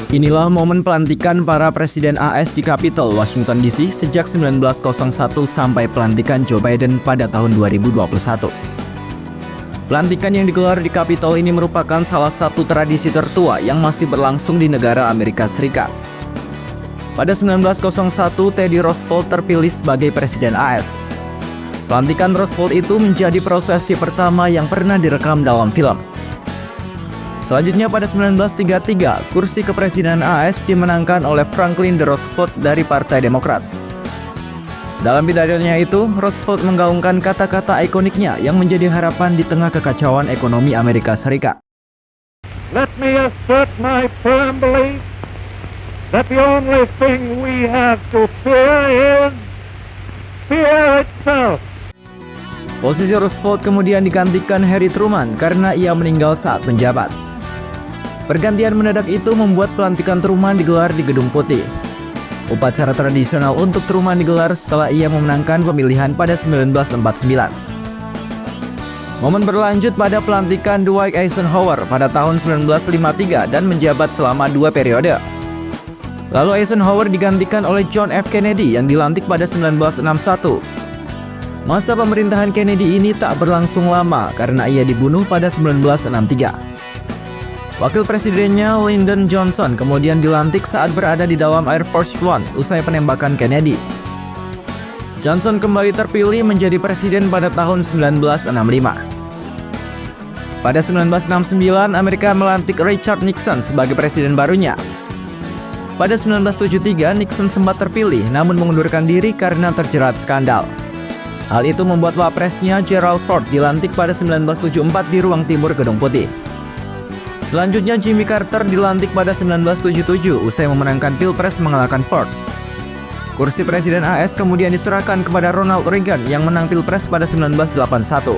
Inilah momen pelantikan para presiden AS di Capitol, Washington DC sejak 1901 sampai pelantikan Joe Biden pada tahun 2021. Pelantikan yang digelar di Capitol ini merupakan salah satu tradisi tertua yang masih berlangsung di negara Amerika Serikat. Pada 1901, Teddy Roosevelt terpilih sebagai presiden AS. Pelantikan Roosevelt itu menjadi prosesi pertama yang pernah direkam dalam film. Selanjutnya pada 1933, kursi kepresidenan AS dimenangkan oleh Franklin D. Roosevelt dari Partai Demokrat. Dalam pidatonya itu, Roosevelt menggaungkan kata-kata ikoniknya yang menjadi harapan di tengah kekacauan ekonomi Amerika Serikat. Let me assert my firm belief that the only thing we have to fear is fear itself. Posisi Roosevelt kemudian digantikan Harry Truman karena ia meninggal saat menjabat. Pergantian mendadak itu membuat pelantikan Truman digelar di Gedung Putih. Upacara tradisional untuk Truman digelar setelah ia memenangkan pemilihan pada 1949. Momen berlanjut pada pelantikan Dwight Eisenhower pada tahun 1953 dan menjabat selama 2 periode. Lalu Eisenhower digantikan oleh John F. Kennedy yang dilantik pada 1961. Masa pemerintahan Kennedy ini tak berlangsung lama karena ia dibunuh pada 1963. Wakil presidennya Lyndon Johnson kemudian dilantik saat berada di dalam Air Force One usai penembakan Kennedy. Johnson kembali terpilih menjadi presiden pada tahun 1965. Pada 1969, Amerika melantik Richard Nixon sebagai presiden barunya. Pada 1973, Nixon sempat terpilih namun mengundurkan diri karena terjerat skandal. Hal itu membuat wapresnya Gerald Ford dilantik pada 1974 di ruang timur Gedung Putih. Selanjutnya Jimmy Carter dilantik pada 1977 usai memenangkan Pilpres mengalahkan Ford. Kursi presiden AS kemudian diserahkan kepada Ronald Reagan yang menang Pilpres pada 1981.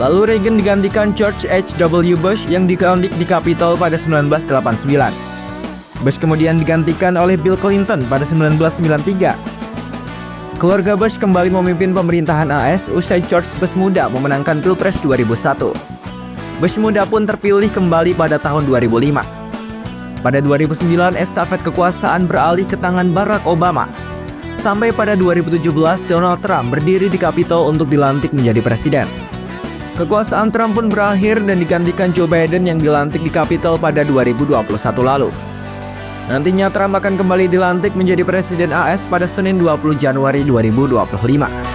Lalu Reagan digantikan George H.W. Bush yang dilantik di Capitol pada 1989. Bush kemudian digantikan oleh Bill Clinton pada 1993. Keluarga Bush kembali memimpin pemerintahan AS usai George Bush muda memenangkan Pilpres 2001. Bush muda pun terpilih kembali pada tahun 2005. Pada 2009, estafet kekuasaan beralih ke tangan Barack Obama. Sampai pada 2017, Donald Trump berdiri di Capitol untuk dilantik menjadi presiden. Kekuasaan Trump pun berakhir dan digantikan Joe Biden yang dilantik di Capitol pada 2021 lalu. Nantinya Trump akan kembali dilantik menjadi presiden AS pada Senin 20 Januari 2025.